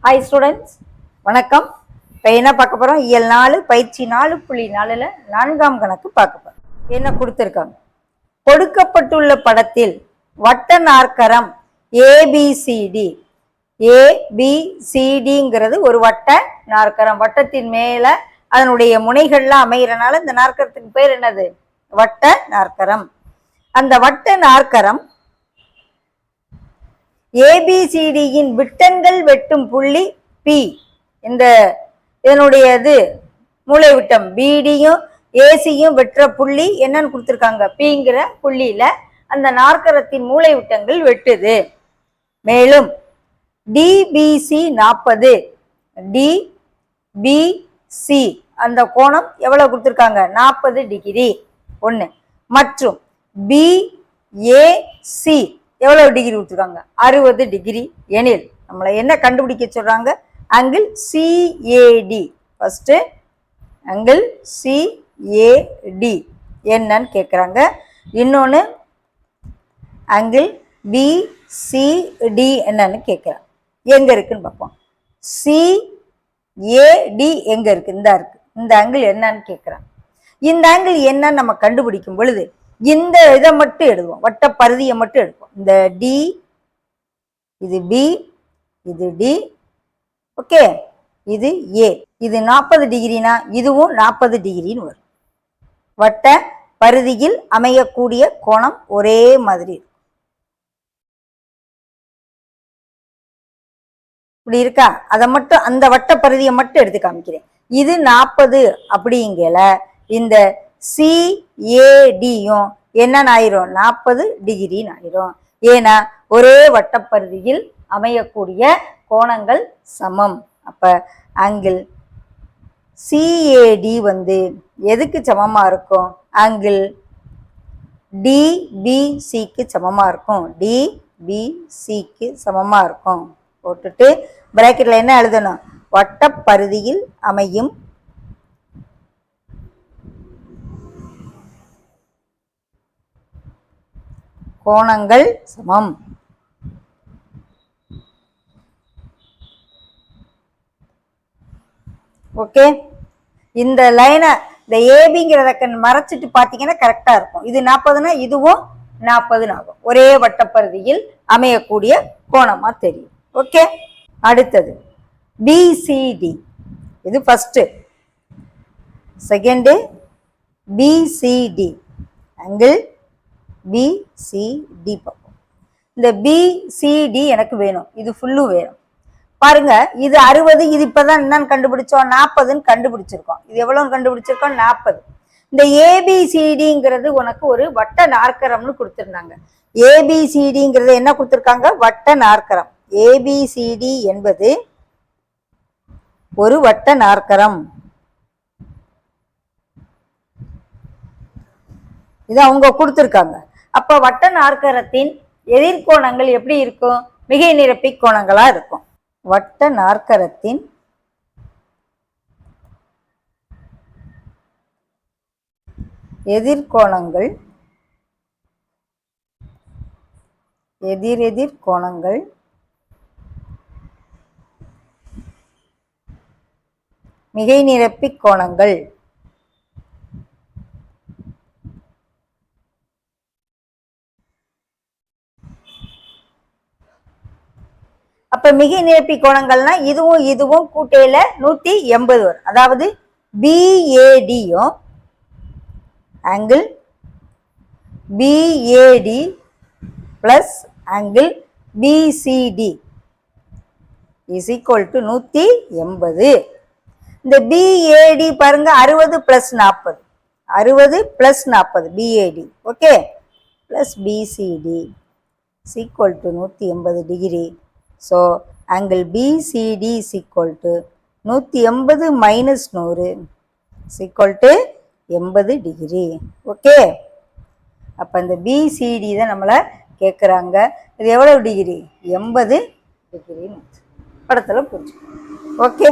Hi students, வணக்கம். இப்போ என்ன பார்க்க போகிறோம்? இயல் 4 பயிற்சி 4.4ல் 4ஆம் கணக்கு பார்க்க போகிறோம். என்ன கொடுத்துருக்காங்க? கொடுக்கப்பட்டுள்ள படத்தில் வட்ட நாற்கரம் ஏபிசிடி, ஏபிசிடிங்கிறது ஒரு வட்ட நாற்கரம். வட்டத்தின் மேலே அதனுடைய முனைகள்லாம் அமைகிறனால இந்த நாற்கரத்துக்கு பேர் என்னது? வட்ட நாற்கரம். அந்த வட்ட நாற்கரம் ஏபிசிடியின் விட்டங்கள் வெட்டும் புள்ளி பி. இந்த இதனுடையது மூளை விட்டம் பிடியும் ஏசியும் வெட்டுற புள்ளி என்னன்னு கொடுத்துருக்காங்க? பிங்கிற புள்ளியில அந்த நாற்கரத்தின் மூளை விட்டங்கள் வெட்டுது. மேலும் டிபிசி 40, டிபிசி அந்த கோணம் எவ்வளவு கொடுத்துருக்காங்க? 40 டிகிரி ஒன்று. மற்றும் பிஏசி எவ்வளவு டிகிரி கொடுத்துருக்காங்க? 60 டிகிரி எனில் நம்மளை என்ன கண்டுபிடிக்க சொல்றாங்க? Angle CAD. First angle CAD என்னன்னு கேட்குறாங்க. இன்னொன்று ஆங்கிள் பிசிடி என்னன்னு கேட்குறாங்க. எங்க இருக்குன்னு பார்ப்போம். சிஏடி எங்க இருக்கு? இந்த இருக்கு. இந்த ஆங்கிள் என்னன்னு கேட்குறாங்க. இந்த ஆங்கிள் என்னன்னு நம்ம கண்டுபிடிக்கும் பொழுது இந்த இதை மட்டும் எழுதுவோம், வட்ட பருதியை மட்டும் எடுப்போம். இந்த டி, இது பி, இது டி, ஓகே, இது ஏ. இது 40 டிகிரினா இதுவும் 40 டிகிரின்னு வரும். வட்ட பருதியில் அமையக்கூடிய கோணம் ஒரே மாதிரி இருக்கும். இப்படி இருக்கா? அதை மட்டும் அந்த வட்ட பருதியை மட்டும் எடுத்து காமிக்கிறேன். இது 40 அப்படிங்கல இந்த சிஏடியும் என்னன்னு ஆயிரும்? 40 டிகிரின்னு ஆயிரும். ஏன்னா ஒரே வட்டப்பருதியில் அமையக்கூடிய கோணங்கள் சமம். அப்ப ஆங்கிள் சிஏடி எதுக்கு சமமா இருக்கும்? ஆங்கிள் டிபிசிக்கு சமமா இருக்கும். டிபிசிக்கு சமமா இருக்கும். போட்டுட்டு பிராக்கெட்ல என்ன எழுதணும்? வட்டப்பருதியில் அமையும் கோணங்கள் சமம். ஓகே, இந்த லைனை இந்த ஏபிங்கிறத மறைச்சிட்டு பார்த்தீங்கன்னா கரெக்டா இருக்கும். இது 40னா இதுவும் 40 ஆகும். ஒரே வட்டப்பருதியில் அமையக்கூடிய கோணமா தெரியும். ஓகே, அடுத்தது பிசிடி. இது first. Second BCD angle BCD பார்ப்போம். இந்த பிசிடி எனக்கு வேணும், இது ஃபுல்லும் வேணும். பாருங்க, இது 60, இது இப்பதான் என்னன்னு கண்டுபிடிச்சோம்? 40ன்னு கண்டுபிடிச்சிருக்கோம். இது எவ்வளவு கண்டுபிடிச்சிருக்கோம்? 40. இந்த ஏபிசிடிங்கிறது உனக்கு ஒரு வட்ட நாற்கரம்னு கொடுத்துருந்தாங்க. ஏபிசிடிங்கிறது என்ன கொடுத்துருக்காங்க? வட்ட நாற்கரம். ஏபிசிடி என்பது ஒரு வட்ட நாற்கரம். இது அவங்க கொடுத்துருக்காங்க. அப்ப வட்ட நாற்கரத்தின் எதிர்கோணங்கள் எப்படி இருக்கும்? மிகை நிரப்பி கோணங்களா இருக்கும். வட்ட நாற்கரத்தின் எதிர்கோணங்கள் எதிரெதிர் கோணங்கள் மிகை நிரப்பி கோணங்கள். அப்ப மிகை நிரப்பி கோணங்கள்னா இதுவும் இதுவும் கூட்டையில 180 வரும். அதாவது பிஏடியும் angle BAD plus angle BCD is equal to 180. இந்த பிஏடி பாருங்க, 60 plus 40, 60 plus 40 BAD. Okay, plus BCD is equal to 180 degree. So, angle BCD is equal to 180 minus 100 is equal to 80 degree. Okay, அப்போ இந்த BCD தான் நம்மளை கேட்குறாங்க. இது எவ்வளவு degree? 80 டிகிரின்னு படத்தில் புரிஞ்சு. ஓகே.